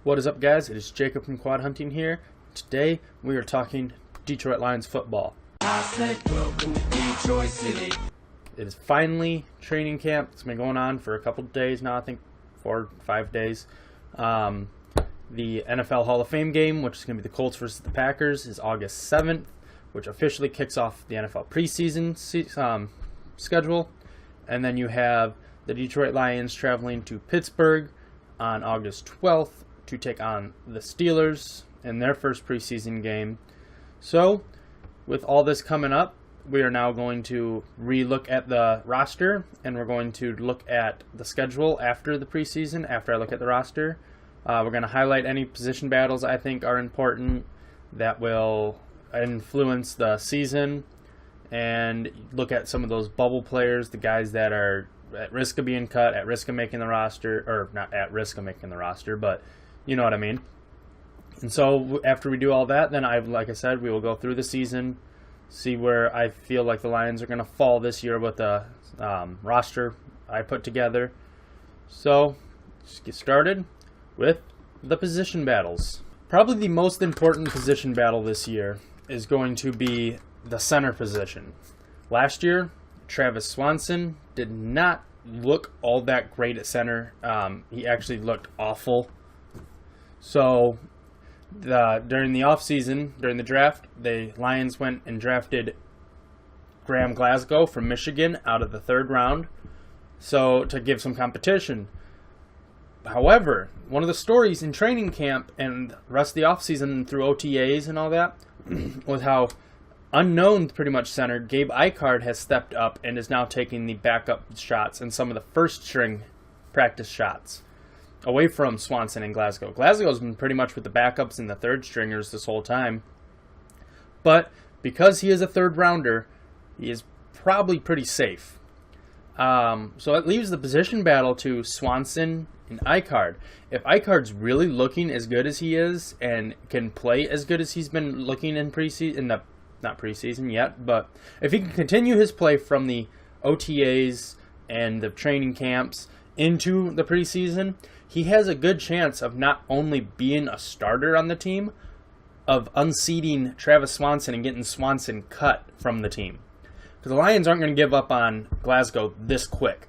What is up, guys? It is Jacob from Quad Hunting here. Today we are talking Detroit Lions football. I said, welcome to Detroit City. It is finally training camp. It's been going on for a couple of days now, I think 4 or 5 days. The NFL Hall of Fame game, which is going to be the Colts versus the Packers, is August 7th, which officially kicks off the NFL preseason schedule. And then you have the Detroit Lions traveling to Pittsburgh on August 12th to take on the Steelers in their first preseason game. So, with all this coming up, we are now going to re-look at the roster, and we're going to look at the schedule after the preseason, after I look at the roster. We're going to highlight any position battles I think are important that will influence the season, and look at some of those bubble players, the guys that are at risk of being cut, at risk of making the roster, or not at risk of making the roster, but you know what I mean. And so after we do all that, then like I said, we will go through the season, see where I feel like the Lions are going to fall this year with the roster I put together. So let's get started with the position battles. Probably the most important position battle this year is going to be the center position. Last year, Travis Swanson did not look all that great at center. He actually looked awful. So during the offseason, during the draft, the Lions went and drafted Graham Glasgow from Michigan out of the 3rd round, so to give some competition. However, one of the stories in training camp and the rest of the offseason through OTAs and all that was how unknown pretty much center Gabe Eichard has stepped up and is now taking the backup shots and some of the first string practice shots away from Swanson and Glasgow. Glasgow's been pretty much with the backups and the 3rd stringers this whole time. But because he is a 3rd rounder, he is probably pretty safe. So it leaves the position battle to Swanson and Eichard. If Eichard's really looking as good as he is and can play as good as he's been looking in preseason, not preseason yet, but if he can continue his play from the OTAs and the training camps into the preseason, he has a good chance of not only being a starter on the team, of unseating Travis Swanson and getting Swanson cut from the team. Because the Lions aren't going to give up on Glasgow this quick.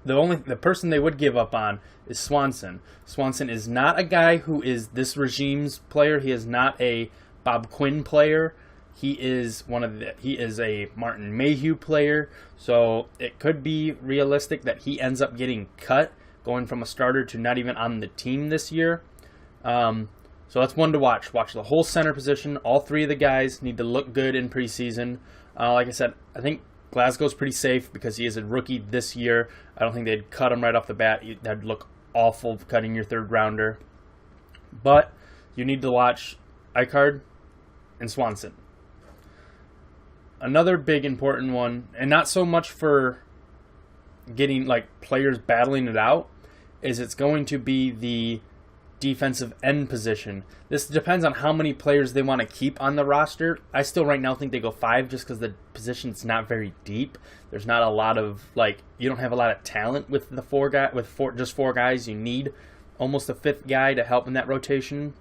The person they would give up on is Swanson. Swanson is not a guy who is this regime's player. He is not a Bob Quinn player. He is a Martin Mayhew player. So it could be realistic that he ends up getting cut, going from a starter to not even on the team this year. So that's one to watch. Watch the whole center position. All 3 of the guys need to look good in preseason. Like I said, I think Glasgow's pretty safe because he is a rookie this year. I don't think they'd cut him right off the bat. That'd look awful cutting your 3rd rounder. But you need to watch Eichard and Swanson. Another big important one, and not so much for getting like players battling it out, is it's going to be the defensive end position. This depends on how many players they want to keep on the roster. I still right now think they go 5 just because the position's not very deep. There's not a lot of you don't have a lot of talent with the 4 guys. You need almost a 5th guy to help in that rotation.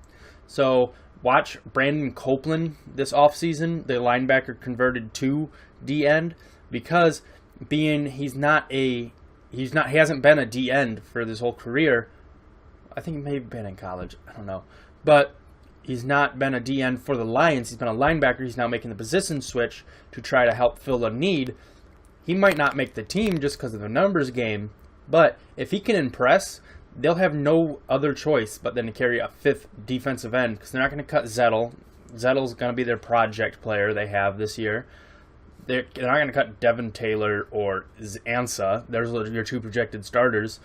So watch Brandon Copeland this offseason, the linebacker converted to D-end, because he hasn't been a D-end for his whole career. I think he may have been in college. I don't know. But he's not been a D-end for the Lions. He's been a linebacker. He's now making the position switch to try to help fill a need. He might not make the team just because of the numbers game, but if he can impress, they'll have no other choice but then to carry a 5th defensive end, because they're not going to cut Zettel. Zettel's going to be their project player they have this year. They're not going to cut Devin Taylor or Ansa. There's your 2 projected starters.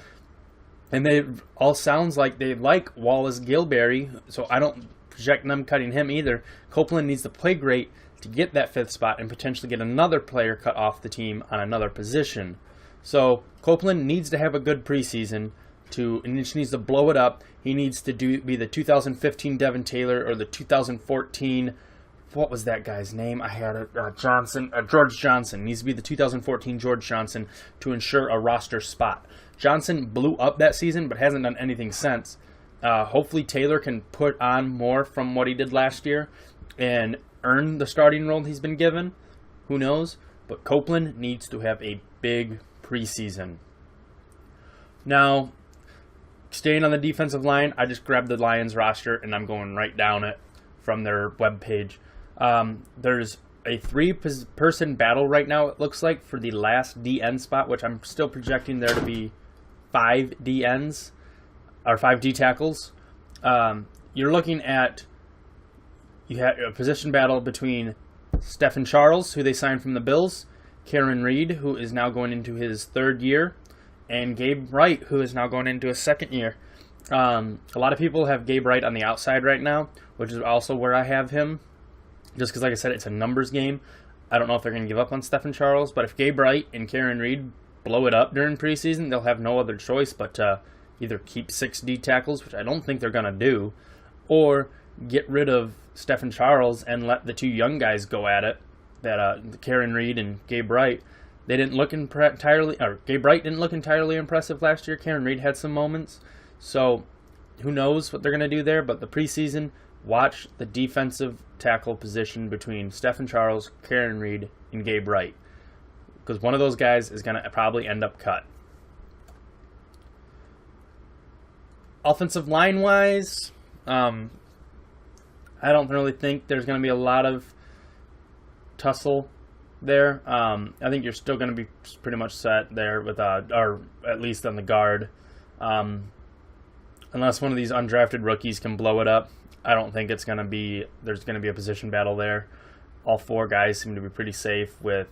And they all sounds like they like Wallace Gilberry, so I don't project them cutting him either. Copeland needs to play great to get that 5th spot and potentially get another player cut off the team on another position. So Copeland needs to have a good preseason, and he just needs to blow it up. He needs to be the 2015 Devin Taylor or the 2014, what was that guy's name? I had it, George Johnson. He needs to be the 2014 George Johnson to ensure a roster spot. Johnson blew up that season but hasn't done anything since. Hopefully Taylor can put on more from what he did last year and earn the starting role he's been given. Who knows? But Copeland needs to have a big preseason. Now, staying on the defensive line, I just grabbed the Lions roster and I'm going right down it from their webpage. There's a 3-person battle right now, it looks like, for the last DN spot, which I'm still projecting there to be 5 DNs, or 5 D tackles. You're looking at, you have a position battle between Stephen Charles, who they signed from the Bills, Karen Reed, who is now going into his 3rd year, and Gabe Wright, who is now going into his 2nd year. A lot of people have Gabe Wright on the outside right now, which is also where I have him. Just because, like I said, it's a numbers game. I don't know if they're going to give up on Stephen Charles, but if Gabe Wright and Karen Reed blow it up during preseason, they'll have no other choice but to either keep 6 D tackles, which I don't think they're going to do, or get rid of Stephen Charles and let the 2 young guys go at it, that Karen Reed and Gabe Wright. They didn't look entirely, or Gabe Wright didn't look entirely impressive last year. Karen Reed had some moments, so who knows what they're going to do there, but the preseason, watch the defensive tackle position between Stephen Charles, Karen Reed, and Gabe Wright, because one of those guys is going to probably end up cut. Offensive line-wise, I don't really think there's going to be a lot of tussle there. I think you're still going to be pretty much set there with, or at least on the guard, unless one of these undrafted rookies can blow it up. I don't think there's going to be a position battle there. All 4 guys seem to be pretty safe with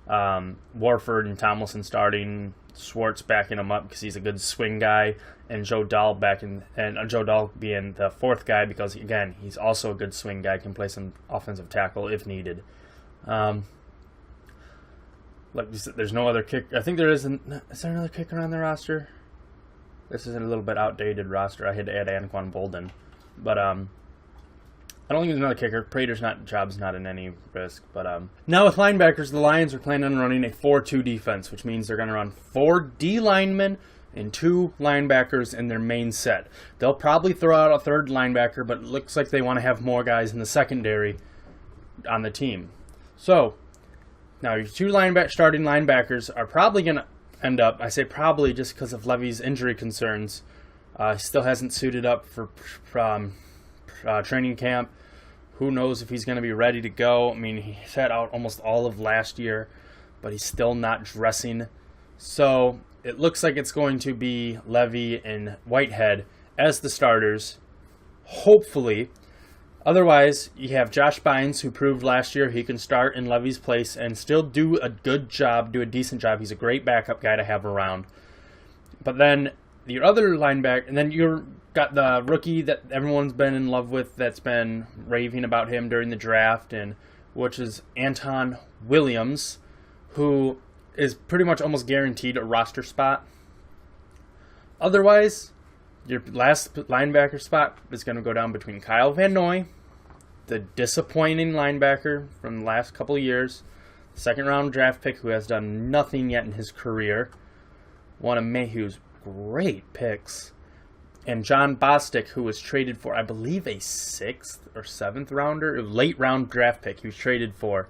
Warford and Tomlinson starting, Schwartz backing him up because he's a good swing guy, and Joe Dahl being the 4th guy because, again, he's also a good swing guy, can play some offensive tackle if needed. Like you said, there's no other kick. I think there isn't. Is there another kicker on the roster? This is a little bit outdated roster. I had to add Anquan Bolden. But I don't think there's another kicker. Prater's job's not in any risk. But now with linebackers, the Lions are planning on running a 4-2 defense, which means they're going to run 4 D linemen and 2 linebackers in their main set. They'll probably throw out a 3rd linebacker, but it looks like they want to have more guys in the secondary on the team. So now your 2 starting linebackers are probably going to end up, I say probably just because of Levy's injury concerns. He still hasn't suited up for training camp. Who knows if he's going to be ready to go. I mean, he sat out almost all of last year, but he's still not dressing. So it looks like it's going to be Levy and Whitehead as the starters, hopefully. Otherwise, you have Josh Bynes, who proved last year he can start in Levy's place and still do a decent job. He's a great backup guy to have around. But then your other linebacker, and then you've got the rookie that everyone's been in love with, that's been raving about him during the draft, and which is Anton Williams, who is pretty much almost guaranteed a roster spot. Otherwise, your last linebacker spot is going to go down between Kyle Van Noy, the disappointing linebacker from the last couple of years, 2nd-round draft pick who has done nothing yet in his career, one of Mayhew's great picks, and John Bostic, who was traded for, I believe, a 6th or 7th rounder, late round draft pick he was traded for.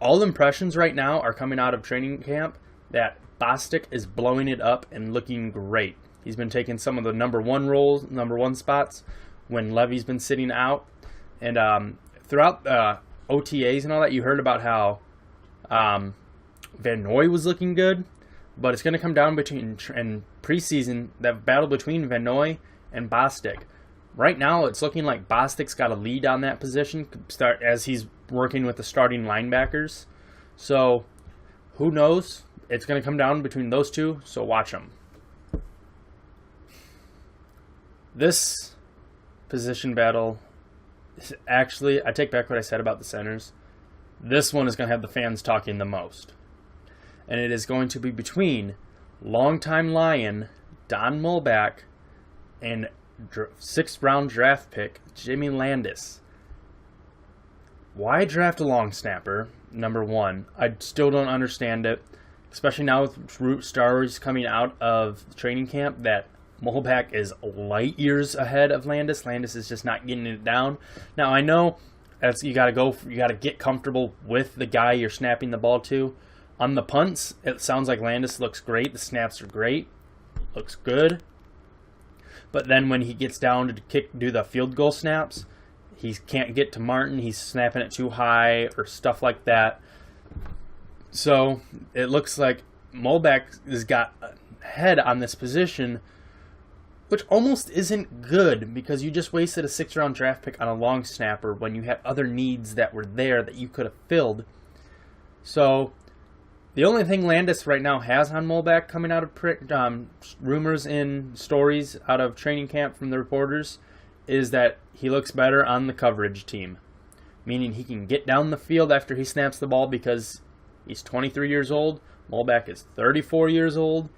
All impressions right now are coming out of training camp that Bostic is blowing it up and looking great. He's been taking some of the number 1 spots when Levy's been sitting out. And throughout OTAs and all that, you heard about how Van Noy was looking good. But it's going to come down between, in preseason, that battle between Van Noy and Bostic. Right now, it's looking like Bostic's got a lead on that position as he's working with the starting linebackers. So, who knows? It's going to come down between those 2, so watch them. This position battle is actually, I take back what I said about the centers. This one is going to have the fans talking the most. And it is going to be between longtime Lion Don Mulback and 6th-round draft pick Jimmy Landis. Why draft a long snapper? Number 1, I still don't understand it, especially now with stories coming out of training camp that Molback is light years ahead of Landis. Landis is just not getting it down. Now, I know you got to get comfortable with the guy you're snapping the ball to. On the punts, it sounds like Landis looks great. The snaps are great. Looks good. But then when he gets down to do the field goal snaps, he can't get to Martin. He's snapping it too high or stuff like that. So it looks like Molback has got a head on this position, which almost isn't good because you just wasted a 6th-round draft pick on a long snapper when you had other needs that were there that you could have filled. So the only thing Landis right now has on Molback coming out of rumors and stories out of training camp from the reporters is that he looks better on the coverage team, meaning he can get down the field after he snaps the ball because he's 23 years old. Molback is 34 years old.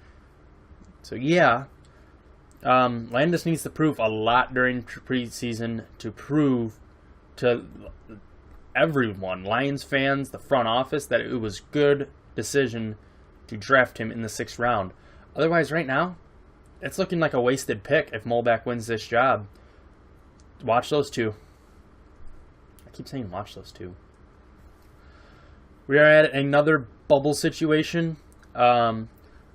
So yeah, Landis needs to prove a lot during preseason to prove to everyone, Lions fans, the front office, that it was good decision to draft him in the 6th round. Otherwise, right now, it's looking like a wasted pick if Molback wins this job. Watch those two. I keep saying watch those two. We are at another bubble situation.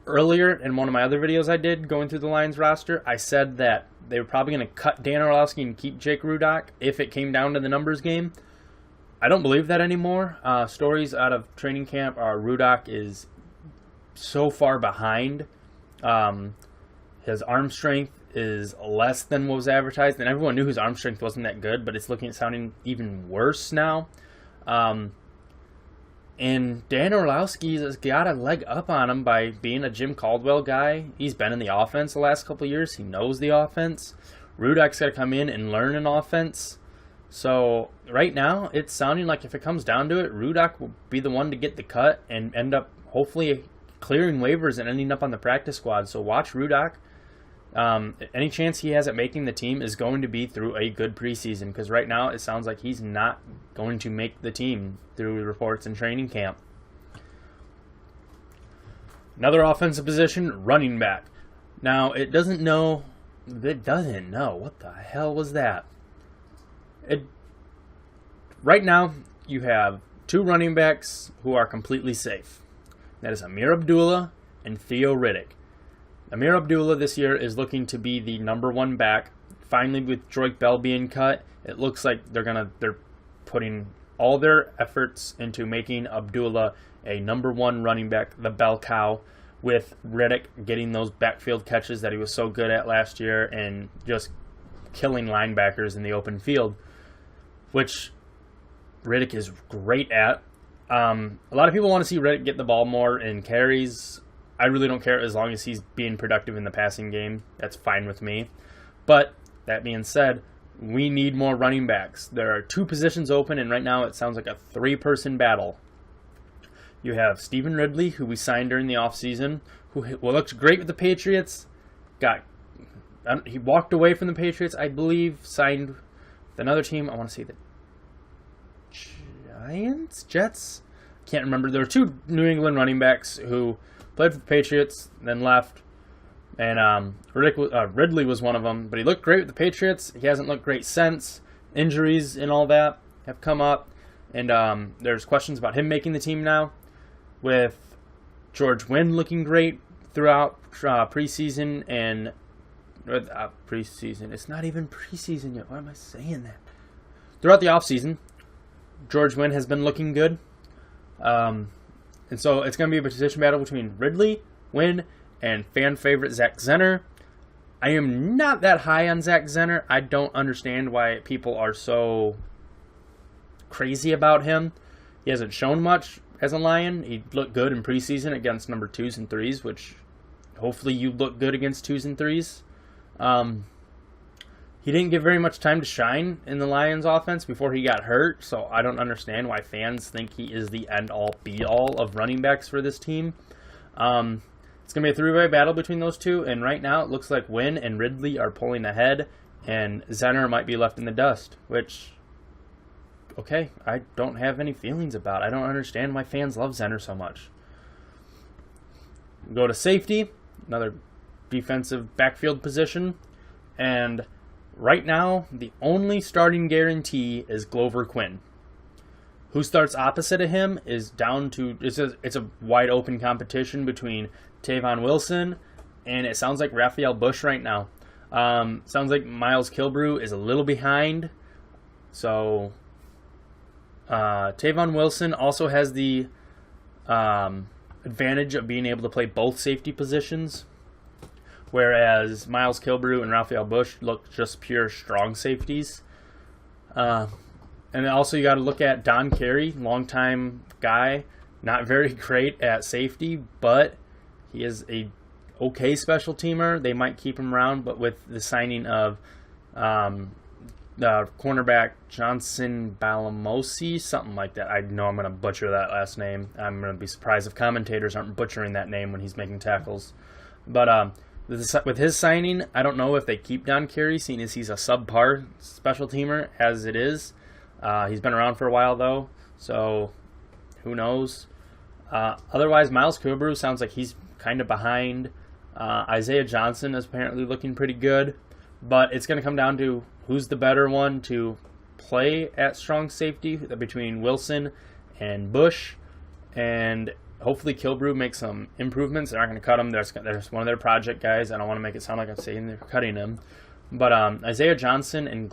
Earlier in one of my other videos I did going through the Lions roster, I said that they were probably going to cut Dan Orlovsky and keep Jake Rudock if it came down to the numbers game. I don't believe that anymore. Stories out of training camp are Rudock is so far behind. His arm strength is less than what was advertised, and everyone knew his arm strength wasn't that good, but it's sounding even worse now. And Dan Orlovsky has got a leg up on him by being a Jim Caldwell guy. He's been in the offense the last couple of years. He knows the offense. Rudock's got to come in and learn an offense. So right now, it's sounding like if it comes down to it, Rudock will be the one to get the cut and end up hopefully clearing waivers and ending up on the practice squad. So watch Rudock. Any chance he has at making the team is going to be through a good preseason, because right now it sounds like he's not going to make the team through reports in training camp. Another offensive position, running back. Now, it doesn't know. What the hell was that? Right now, you have 2 running backs who are completely safe. That is Amir Abdullah and Theo Riddick. Amir Abdullah this year is looking to be the number 1 back. Finally, with Joyke Bell being cut, it looks like they're putting all their efforts into making Abdullah a number 1 running back, the bell cow, with Riddick getting those backfield catches that he was so good at last year and just killing linebackers in the open field, which Riddick is great at. A lot of people want to see Riddick get the ball more in carries. I really don't care as long as he's being productive in the passing game. That's fine with me. But that being said, we need more running backs. There are 2 positions open, and right now it sounds like a 3-person battle. You have Stephen Ridley, who we signed during the offseason, who looked great with the Patriots. He walked away from the Patriots, I believe, signed with another team. I want to say the Jets? Can't remember. There were 2 New England running backs who played for the Patriots, then left. And Ridley was one of them. But he looked great with the Patriots. He hasn't looked great since. Injuries and all that have come up. And there's questions about him making the team now. With George Wynn looking great throughout preseason and preseason. It's not even preseason yet. Why am I saying that? Throughout the offseason, George Wynn has been looking good. And so it's going to be a position battle between Ridley, Wynn, and fan favorite Zach Zenner. I am not that high on Zach Zenner. I don't understand why people are so crazy about him. He hasn't shown much as a Lion. He looked good in preseason against number 2s and 3s, which hopefully you look good against 2s and 3s. He didn't get very much time to shine in the Lions offense before he got hurt, so I don't understand why fans think he is the end-all, be-all of running backs for this team. It's going to be a 3-way battle between those 2, and right now it looks like Wynn and Ridley are pulling ahead, and Zenner might be left in the dust, which, okay, I don't have any feelings about. I don't understand why fans love Zenner so much. Go to safety, another defensive backfield position. And right now, the only starting guarantee is Glover Quinn. Who starts opposite of him is down to it's a wide open competition between Tavon Wilson and it sounds like Raphael Bush right now. Sounds like Miles Kilbrew is a little behind. So Tavon Wilson also has the advantage of being able to play both safety positions, whereas Miles Kilbrew and Raphael Bush look just pure strong safeties. And also you got to look at Don Carey, longtime guy, not very great at safety, but he is a okay special teamer. They might keep him around, but with the signing of the cornerback Johnson Balamosi, something like that. I know I'm going to butcher that last name. I'm going to be surprised if commentators aren't butchering that name when he's making tackles. But with his signing, I don't know if they keep Don Carey, seeing as he's a subpar special teamer as it is. He's been around for a while, though, so who knows. Otherwise, Miles Kilbrew sounds like he's kind of behind. Isaiah Johnson is apparently looking pretty good, but it's going to come down to who's the better one to play at strong safety between Wilson and Bush, and hopefully Kilbrew makes some improvements. They're not going to cut him. There's one of their project guys. I don't want to make it sound like I'm saying they're cutting him, but Isaiah Johnson and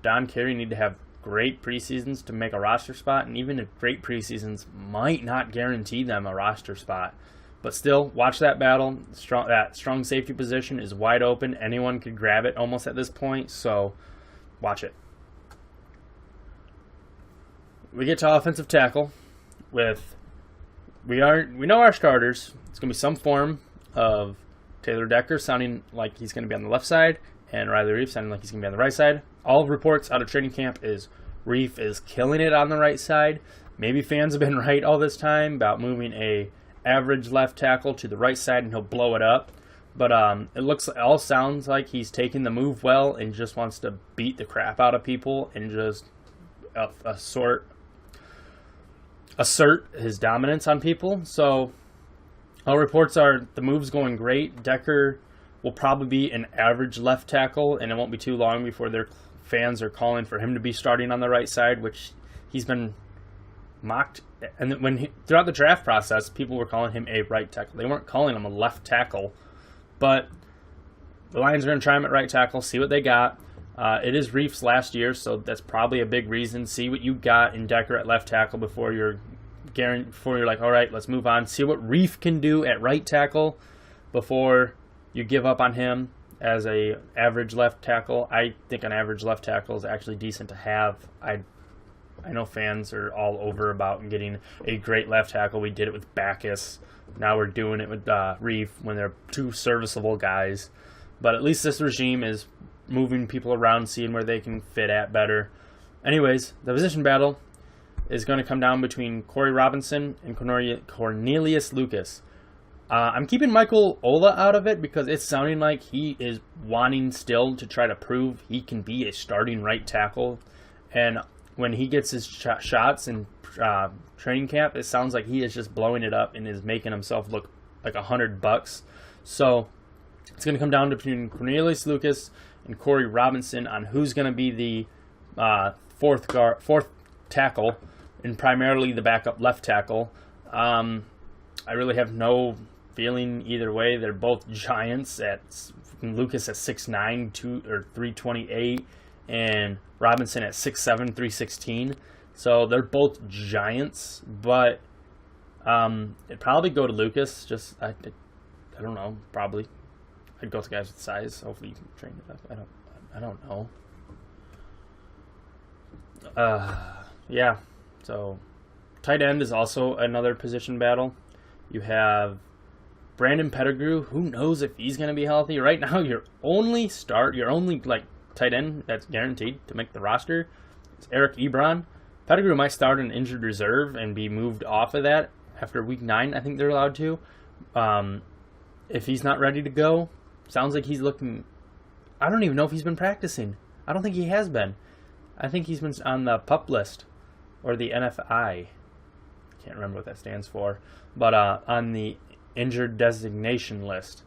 Don Carey need to have great preseasons to make a roster spot, and even if great preseasons might not guarantee them a roster spot. But still, watch that battle. That strong safety position is wide open. Anyone could grab it almost at this point, so watch it. We get to offensive tackle with we know our starters. It's going to be some form of Taylor Decker sounding like he's going to be on the left side and Riley Reef sounding like he's going to be on the right side. All reports out of training camp is Reef is killing it on the right side. Maybe fans have been right all this time about moving a average left tackle to the right side and he'll blow it up. But it all sounds like he's taking the move well and just wants to beat the crap out of people and just assert his dominance on people. So all reports are the move's going great. Decker will probably be an average left tackle, and it won't be too long before their fans are calling for him to be starting on the right side, which he's been mocked. And throughout the draft process, people were calling him a right tackle. They weren't calling him a left tackle, but the Lions are going to try him at right tackle, see what they got. It is Reef's last year, so that's probably a big reason. See what you got in Decker at left tackle before you're like, all right, let's move on. See what Reef can do at right tackle before you give up on him as a average left tackle. I think an average left tackle is actually decent to have. I know fans are all over about getting a great left tackle. We did it with Backus. Now we're doing it with Reef when they're two serviceable guys. But at least this regime is moving people around, seeing where they can fit at better. Anyways, the position battle is going to come down between Corey Robinson and Cornelius Lucas. I'm keeping Michael Ola out of it because it's sounding like he is wanting still to try to prove he can be a starting right tackle. And when he gets his shots in training camp, it sounds like he is just blowing it up and is making himself look like $100. So it's going to come down to between Cornelius Lucas and Corey Robinson on who's going to be the fourth tackle and primarily the backup left tackle. I really have no feeling either way. They're both giants. Lucas at 6'9", 328, and Robinson at 6'7", 316. So they're both giants, but it'd probably go to Lucas. I don't know. Probably I'd go to guys with size. Hopefully you can train it up. I don't know. Yeah. So tight end is also another position battle. You have Brandon Pettigrew. Who knows if he's going to be healthy? Right now, your only tight end that's guaranteed to make the roster is Eric Ebron. Pettigrew might start an injured reserve and be moved off of that after week 9. I think they're allowed to. If he's not ready to go, sounds like he's looking. I don't even know if he's been practicing. I don't think he has been. I think he's been on the PUP list or the NFI. Can't remember what that stands for, but on the injured designation list.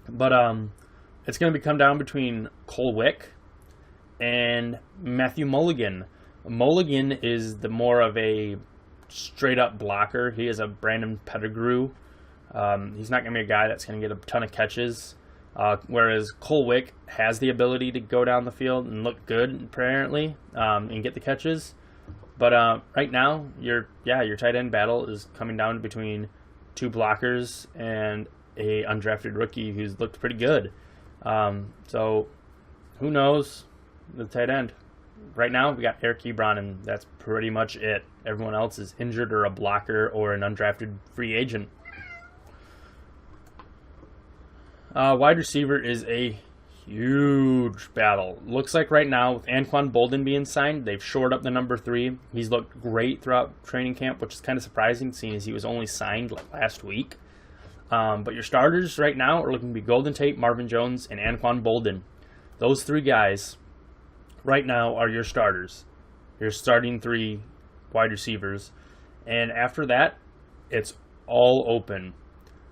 But it's going to come down between Cole Wick and Matthew Mulligan. Mulligan is the more of a straight-up blocker. He is a Brandon Pettigrew. He's not going to be a guy that's going to get a ton of catches. Whereas Cole Wick has the ability to go down the field and look good, apparently, and get the catches. But right now, your tight end battle is coming down between two blockers and a undrafted rookie who's looked pretty good. So who knows the tight end? Right now, we got Eric Ebron, and that's pretty much it. Everyone else is injured or a blocker or an undrafted free agent. Wide receiver is a huge battle. Looks like right now, with Anquan Boldin being signed, they've shored up the number 3. He's looked great throughout training camp, which is kind of surprising, seeing as he was only signed last week. But your starters right now are looking to be Golden Tate, Marvin Jones, and Anquan Boldin. Those 3 guys right now are your starters. Your starting 3 wide receivers. And after that, it's all open.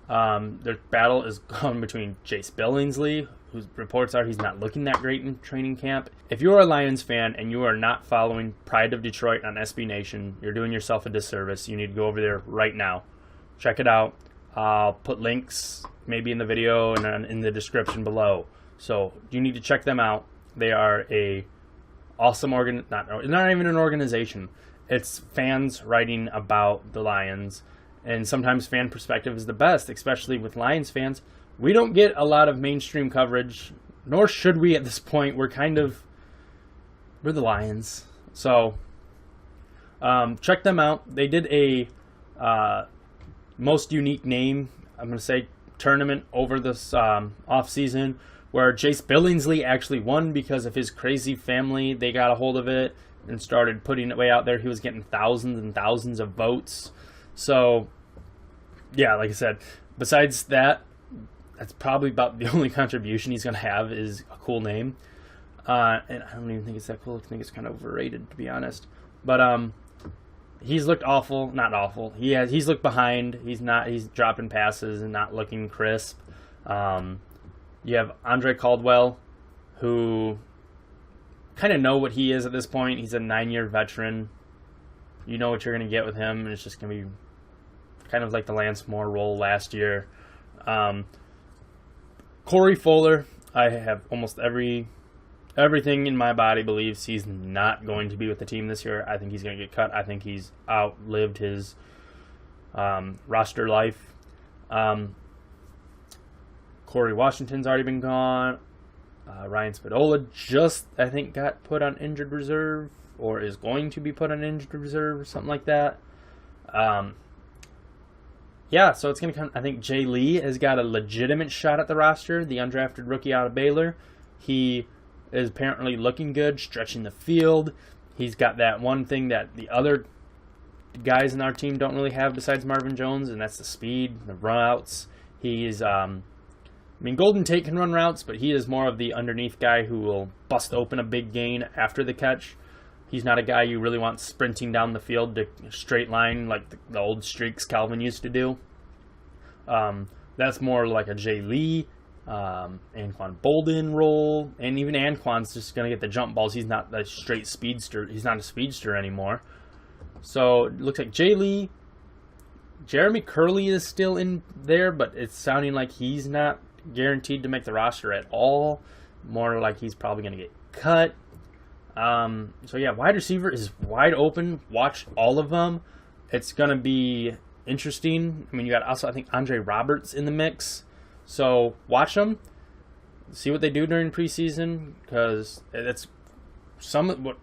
Their battle is going between Jace Billingsley, whose reports are he's not looking that great in training camp. If you're a Lions fan and you are not following Pride of Detroit on SB Nation, you're doing yourself a disservice. You need to go over there right now. Check it out. I'll put links maybe in the video and in the description below. So you need to check them out. They are a awesome not even an organization. It's fans writing about the Lions. And sometimes fan perspective is the best, especially with Lions fans. We don't get a lot of mainstream coverage, nor should we at this point. We're the Lions. So check them out. They did a most unique name, I'm going to say, tournament over this offseason where Jace Billingsley actually won because of his crazy family. They got a hold of it and started putting it way out there. He was getting thousands and thousands of votes. So, yeah, like I said, besides that, that's probably about the only contribution he's going to have is a cool name. And I don't even think it's that cool. I think it's kind of overrated, to be honest. But he's looked awful. Not awful. He's looked behind. He's dropping passes and not looking crisp. You have Andre Caldwell, who kind of know what he is at this point. He's a 9-year veteran. You know what you're going to get with him, and it's just going to be kind of like the Lance Moore role last year. Corey Fuller, I have almost everything in my body believes he's not going to be with the team this year. I think he's going to get cut. I think he's outlived his roster life. Corey Washington's already been gone. Ryan Spadola just, I think, got put on injured reserve or is going to be put on injured reserve or something like that. Yeah, so it's going to come. I think Jay Lee has got a legitimate shot at the roster, the undrafted rookie out of Baylor. He is apparently looking good, stretching the field. He's got that one thing that the other guys in our team don't really have besides Marvin Jones, and that's the speed, the routes. He's, Golden Tate can run routes, but he is more of the underneath guy who will bust open a big gain after the catch. He's not a guy you really want sprinting down the field to straight line like the old streaks Calvin used to do. That's more like a Jay Lee, Anquan Boldin role, and even Anquan's just going to get the jump balls. He's not the straight speedster. He's not a speedster anymore. So it looks like Jay Lee. Jeremy Curley is still in there, but it's sounding like he's not guaranteed to make the roster at all. More like he's probably going to get cut. So yeah, wide receiver is wide open. Watch all of them. It's going to be interesting. I mean, you got also, I think, Andre Roberts in the mix. So watch them. See what they do during preseason, because it's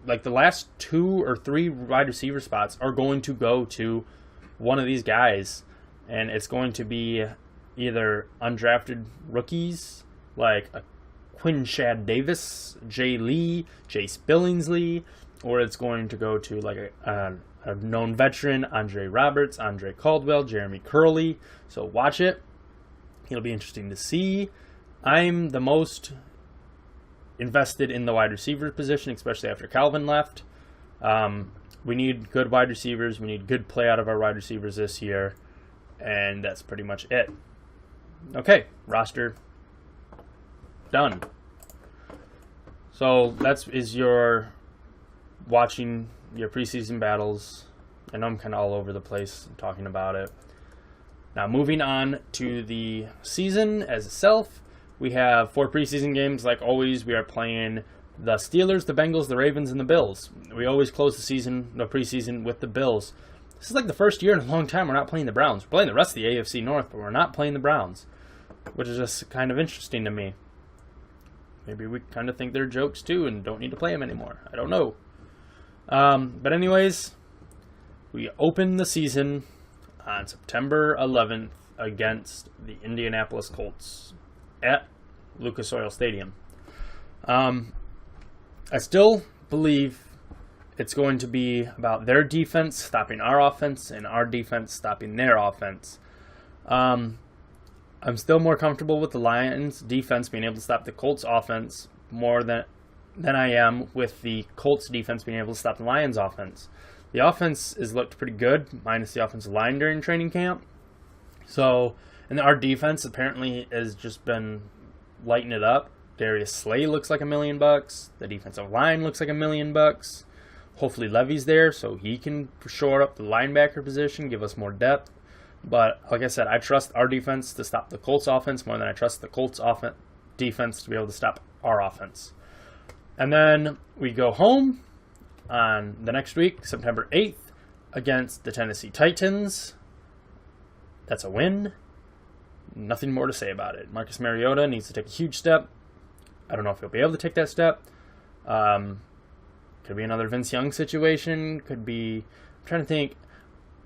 like the last 2 or 3 wide receiver spots are going to go to one of these guys, and it's going to be either undrafted rookies like a Quinshad Davis, Jay Lee, Jace Billingsley, or it's going to go to like a known veteran, Andre Roberts, Andre Caldwell, Jeremy Curley. So watch it. It'll be interesting to see. I'm the most invested in the wide receiver position, especially after Calvin left. We need good wide receivers. We need good play out of our wide receivers this year. And that's pretty much it. Okay, roster Done. So is your watching your preseason battles. I know I'm kind of all over the place talking about it. Now moving on to the season as itself, we have 4 preseason games. Like always, we are playing the Steelers, the Bengals, the Ravens, and the Bills. We always close the preseason with the Bills. This is like the first year in a long time we're not playing the Browns. We're playing the rest of the AFC North, but we're not playing the Browns, which is just kind of interesting to me. Maybe we kind of think they're jokes too and don't need to play them anymore. I don't know. But anyways, we open the season on September 11th against the Indianapolis Colts at Lucas Oil Stadium. I still believe it's going to be about their defense stopping our offense and our defense stopping their offense. I'm still more comfortable with the Lions' defense being able to stop the Colts' offense more than I am with the Colts' defense being able to stop the Lions' offense. The offense has looked pretty good, minus the offensive line during training camp. So, and our defense apparently has just been lighting it up. Darius Slay looks like $1 million. The defensive line looks like $1 million. Hopefully Levy's there so he can shore up the linebacker position, give us more depth. But like I said, I trust our defense to stop the Colts offense more than I trust the Colts defense to be able to stop our offense. And then we go home on the next week, September 8th, against the Tennessee Titans. That's a win. Nothing more to say about it. Marcus Mariota needs to take a huge step. I don't know if he'll be able to take that step. Could be another Vince Young situation. Could be... I'm trying to think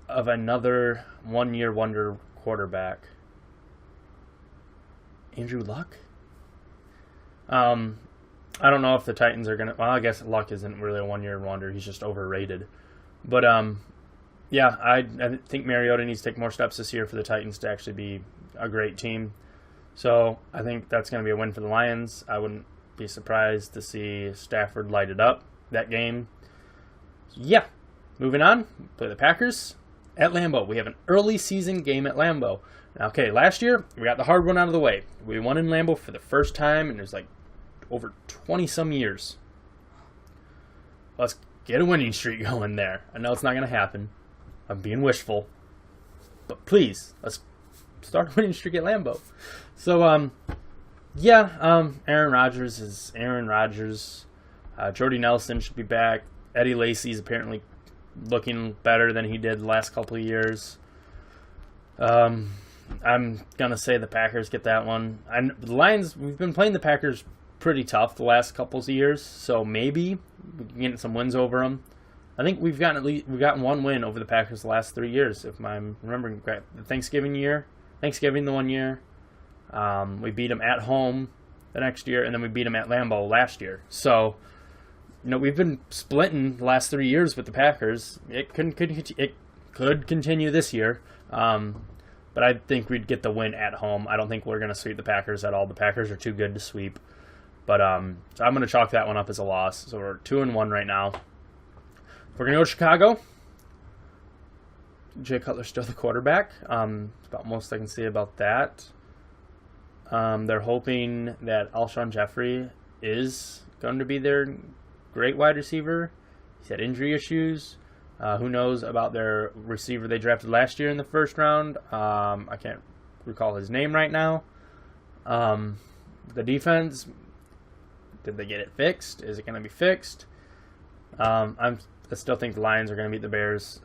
of another one-year wonder quarterback. Andrew Luck? I don't know if the Titans are going to... Well, I guess Luck isn't really a one-year wonder. He's just overrated. But, yeah, I think Mariota needs to take more steps this year for the Titans to actually be a great team. So I think that's going to be a win for the Lions. I wouldn't be surprised to see Stafford light it up that game. Yeah, moving on. Play the Packers at Lambeau. We have an early season game at Lambeau. Now, okay, last year we got the hard one out of the way. We won in Lambeau for the first time, and it was like over 20-some years. Let's get a winning streak going there. I know it's not going to happen. I'm being wishful. But please, let's start a winning streak at Lambeau. So, Aaron Rodgers is Aaron Rodgers. Jordy Nelson should be back. Eddie Lacy's apparently looking better than he did the last couple of years. I'm going to say the Packers get that one. The Lions, we've been playing the Packers pretty tough the last couple of years, so maybe we can get some wins over them. I think we've gotten one win over the Packers the last 3 years, if I'm remembering correct. The Thanksgiving the 1 year. We beat them at home the next year, and then we beat them at Lambeau last year. So, we've been splitting the last 3 years with the Packers. It could continue this year, but I think we'd get the win at home. I don't think we're going to sweep the Packers at all. The Packers are too good to sweep. But so I'm going to chalk that one up as a loss. So we're 2-1 right now. We're going to go to Chicago. Jay Cutler's still the quarterback. That's about most I can say about that. They're hoping that Alshon Jeffrey is going to be their great wide receiver. He's had injury issues. Who knows about their receiver they drafted last year in the first round. I can't recall his name right now. The defense, did they get it fixed? Is it going to be fixed? I still think the Lions are going to beat the Bears.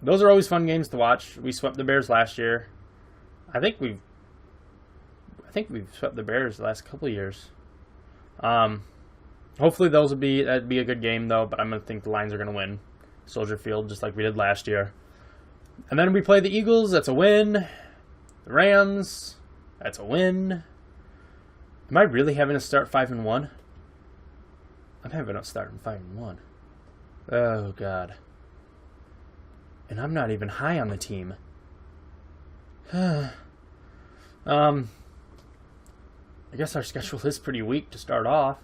Those are always fun games to watch. We swept the Bears last year. I think we've swept the Bears the last couple of years. Hopefully that'd be a good game though, but I'm going to think the Lions are going to win Soldier Field just like we did last year. And then we play the Eagles, that's a win. The Rams, that's a win. Am I really having to start 5-1? I'm having to start 5-1. Oh god. And I'm not even high on the team. I guess our schedule is pretty weak to start off.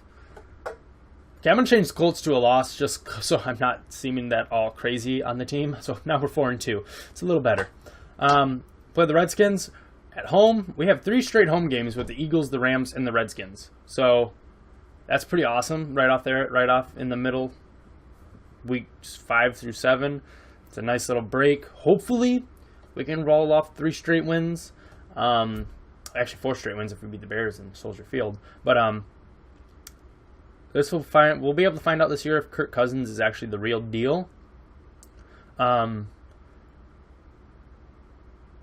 Okay, I'm going to change the Colts to a loss just so I'm not seeming that all crazy on the team. So now we're 4-2. It's a little better. Play the Redskins. At home, we have 3 straight home games with the Eagles, the Rams, and the Redskins. So that's pretty awesome right off in the middle, weeks 5 through 7. It's a nice little break. Hopefully, we can roll off 3 straight wins. Actually, 4 straight wins if we beat the Bears in Soldier Field. But we'll be able to find out this year if Kirk Cousins is actually the real deal.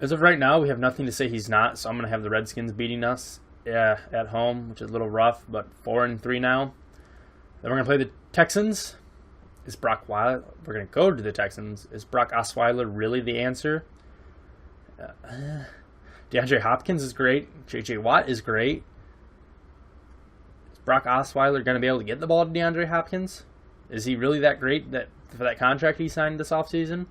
As of right now, we have nothing to say he's not, so I'm going to have the Redskins beating us at home, which is a little rough, but 4-3 now. Then we're going to play the Texans. We're going to go to the Texans. Is Brock Osweiler really the answer? DeAndre Hopkins is great. J.J. Watt is great. Is Brock Osweiler going to be able to get the ball to DeAndre Hopkins? Is he really that great for that contract he signed this offseason?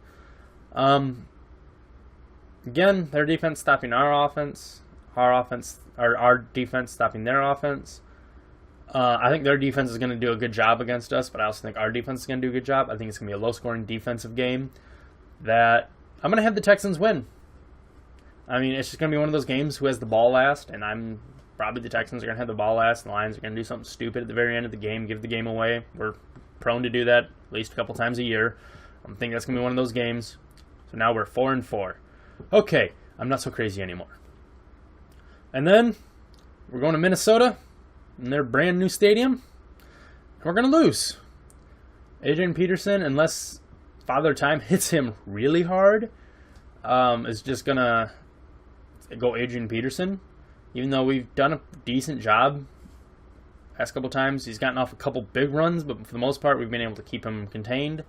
Again, their defense stopping our offense. Our defense stopping their offense. I think their defense is going to do a good job against us, but I also think our defense is going to do a good job. I think it's going to be a low-scoring defensive game that I'm going to have the Texans win. I mean, it's just going to be one of those games who has the ball last, and probably the Texans are going to have the ball last, and the Lions are going to do something stupid at the very end of the game, give the game away. We're prone to do that at least a couple times a year. I think that's going to be one of those games. So now we're 4-4. Okay, I'm not so crazy anymore. And then we're going to Minnesota in their brand new stadium, and we're going to lose. Adrian Peterson, unless Father Time hits him really hard, is just going to go Adrian Peterson. Even though we've done a decent job last couple times, he's gotten off a couple big runs, but for the most part, we've been able to keep him contained.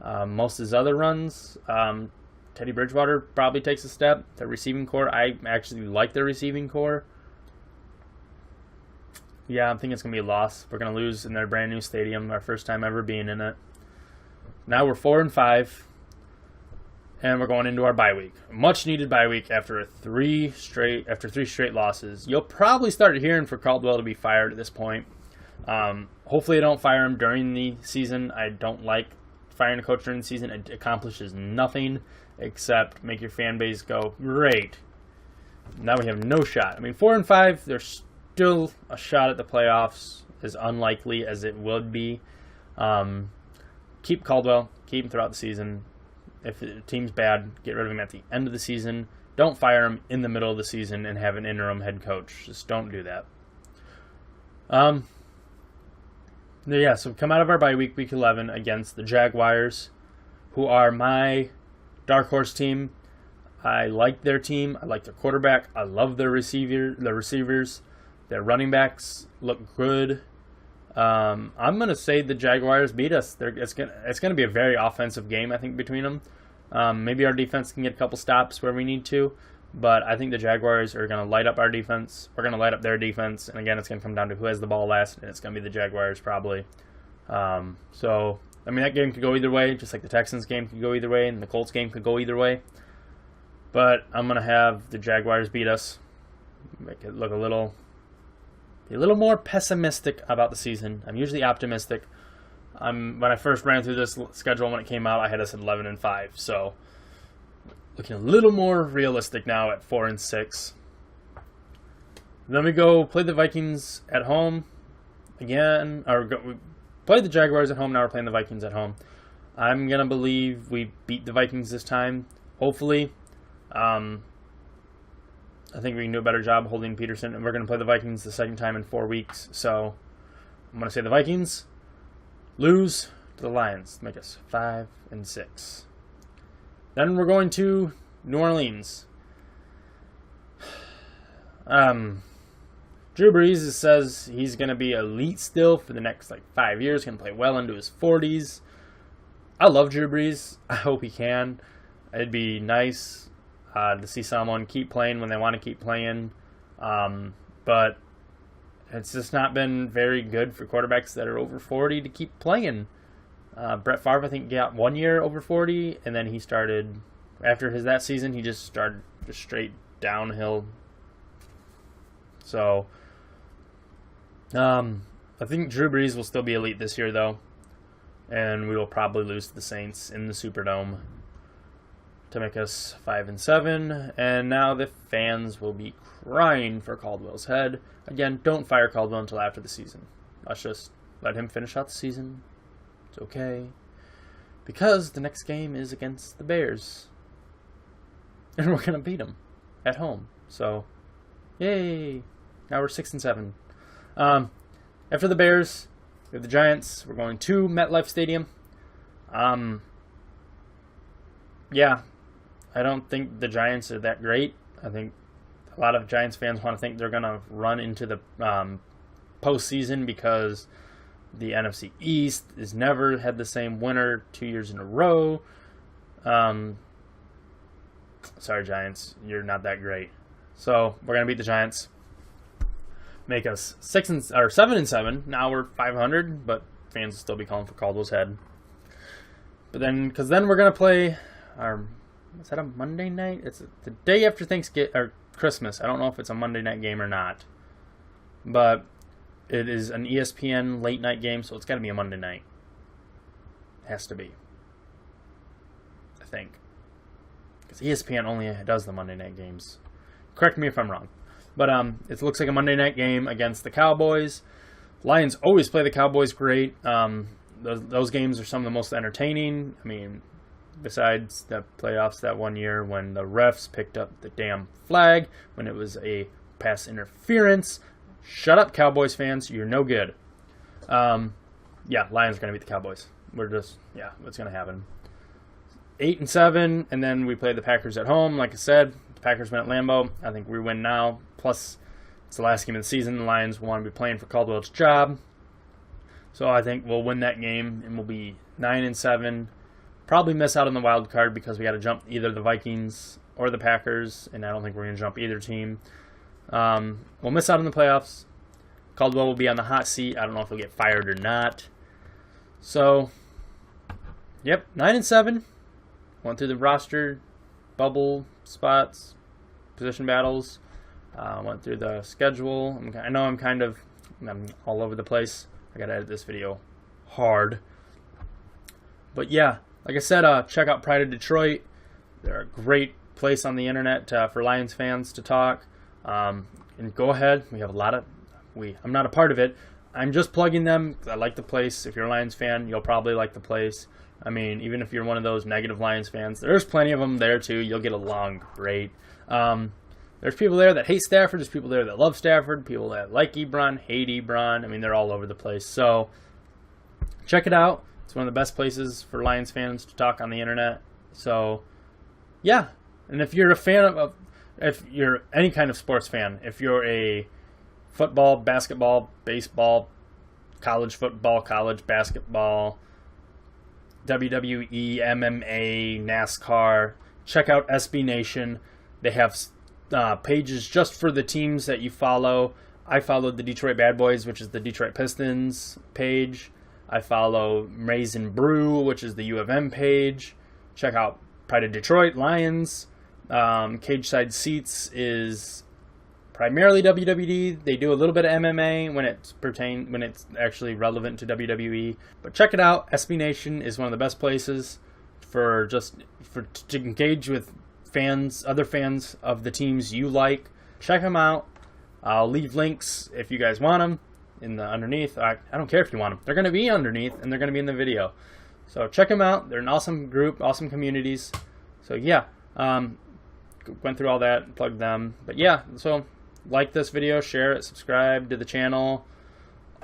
Most of his other runs, Teddy Bridgewater probably takes a step. Their receiving core, I actually like their receiving core. Yeah, I think it's going to be a loss. We're going to lose in their brand new stadium, our first time ever being in it. Now we're 4-5, and we're going into our bye week. Much needed bye week after 3 straight losses. You'll probably start hearing for Caldwell to be fired at this point. Hopefully, I don't fire him during the season. I don't like firing a coach during the season. It accomplishes nothing except make your fan base go, great. Now we have no shot. I mean, 4-5, there's still a shot at the playoffs, as unlikely as it would be. Keep Caldwell. Keep him throughout the season. If the team's bad, get rid of him at the end of the season. Don't fire him in the middle of the season and have an interim head coach. Just don't do that. Yeah, so come out of our bye week, week 11, against the Jaguars, who are my dark horse team. I like their team. I like their quarterback. I love their receivers. Their running backs look good. I'm going to say the Jaguars beat us. It's going to be a very offensive game, I think, between them. Maybe our defense can get a couple stops where we need to, but I think the Jaguars are going to light up our defense. We're going to light up their defense, and again, it's going to come down to who has the ball last, and it's going to be the Jaguars probably. So, I mean, that game could go either way, just like the Texans game could go either way, and the Colts game could go either way. But I'm going to have the Jaguars beat us, make it look a little more pessimistic about the season. I'm usually optimistic. When I first ran through this schedule when it came out, I had us at 11-5. So looking a little more realistic now at 4-6. Then we go play the Vikings at home again. We played the Jaguars at home. Now we're playing the Vikings at home. I'm gonna believe we beat the Vikings this time. Hopefully. I think we can do a better job holding Peterson, and we're going to play the Vikings the second time in 4 weeks. So I'm going to say the Vikings lose to the Lions, make us 5-6. Then we're going to New Orleans. Drew Brees says he's going to be elite still for the next 5 years. Going to play well into his 40s. I love Drew Brees. I hope he can. It'd be nice to see someone keep playing when they want to keep playing. But it's just not been very good for quarterbacks that are over 40 to keep playing. Brett Favre, I think, got 1 year over 40, and then he started, after that season, he just started just straight downhill. So, I think Drew Brees will still be elite this year, though, and we will probably lose to the Saints in the Superdome. to make us 5-7, and now the fans will be crying for Caldwell's head. Again, don't fire Caldwell until after the season. Let's just let him finish out the season. It's okay. Because the next game is against the Bears. And we're going to beat them at home. So, yay! Now we're 6-7. After the Bears, we have the Giants. We're going to MetLife Stadium. Yeah, I don't think the Giants are that great. I think a lot of Giants fans want to think they're going to run into the postseason because the NFC East has never had the same winner 2 years in a row. Sorry, Giants, you're not that great. So we're going to beat the Giants. Make us 7-7. Now we're 500, but fans will still be calling for Caldwell's head. But then, because then we're gonna play is that a Monday night? It's the day after Thanksgiving or Christmas. I don't know if it's a Monday night game or not, but it is an ESPN late night game, so it's got to be a Monday night. It has to be, I think, because ESPN only does the Monday night games. Correct me if I'm wrong. But it looks like a Monday night game against the Cowboys. Lions always play the Cowboys great. Those games are some of the most entertaining. I mean, besides the playoffs that one year when the refs picked up the damn flag when it was a pass interference. Shut up, Cowboys fans. You're no good. Yeah, Lions are going to beat the Cowboys. What's going to happen. 8-7, and then we play the Packers at home. Like I said, the Packers win at Lambeau. I think we win now. Plus, it's the last game of the season. The Lions want to be playing for Caldwell's job. So I think we'll win that game, and we'll be 9-7. Probably miss out on the wild card because we got to jump either the Vikings or the Packers, and I don't think we're going to jump either team. We'll miss out on the playoffs. Caldwell will be on the hot seat. I don't know if he'll get fired or not. So, yep, 9-7. Went through the roster, bubble spots, position battles. Went through the schedule. I know I'm all over the place. I got to edit this video hard. But yeah, like I said, check out Pride of Detroit. They're a great place on the internet for Lions fans to talk. And go ahead. We have a lot of... I'm not a part of it. I'm just plugging them. I like the place. If you're a Lions fan, you'll probably like the place. I mean, even if you're one of those negative Lions fans, there's plenty of them there too. You'll get along great. There's people there that hate Stafford. There's people there that love Stafford. People that like Ebron, hate Ebron. I mean, they're all over the place. So check it out. It's one of the best places for Lions fans to talk on the internet. So yeah, and if you're a fan if you're any kind of sports fan, if you're a football, basketball, baseball, college football, college basketball, WWE, MMA, NASCAR, check out SB Nation. They have pages just for the teams that you follow. I followed the Detroit Bad Boys, which is the Detroit Pistons page. I follow Maize and Brew, which is the U of M page. Check out Pride of Detroit, Lions. Cage Side Seats is primarily WWE. They do a little bit of MMA when it's actually relevant to WWE. But check it out. SB Nation is one of the best places to engage with other fans of the teams you like. Check them out. I'll leave links if you guys want them underneath. I don't care if you want them. They're going to be underneath and they're going to be in the video. So check them out. They're an awesome group, awesome communities. So yeah, went through all that, plugged them. But yeah, so like this video, share it, subscribe to the channel,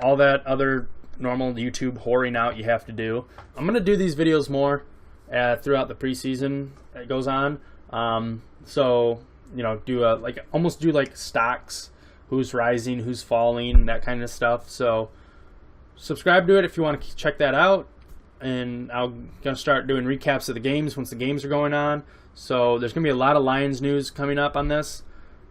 all that other normal YouTube whoring out you have to do. I'm going to do these videos more throughout the preseason that goes on. So, you know, almost do like stocks, who's rising, who's falling, that kind of stuff. So subscribe to it if you want to check that out. And I'm going to start doing recaps of the games once the games are going on. So there's going to be a lot of Lions news coming up on this.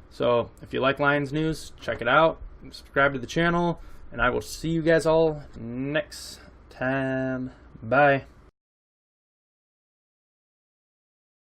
So if you like Lions news, check it out. Subscribe to the channel. And I will see you guys all next time. Bye.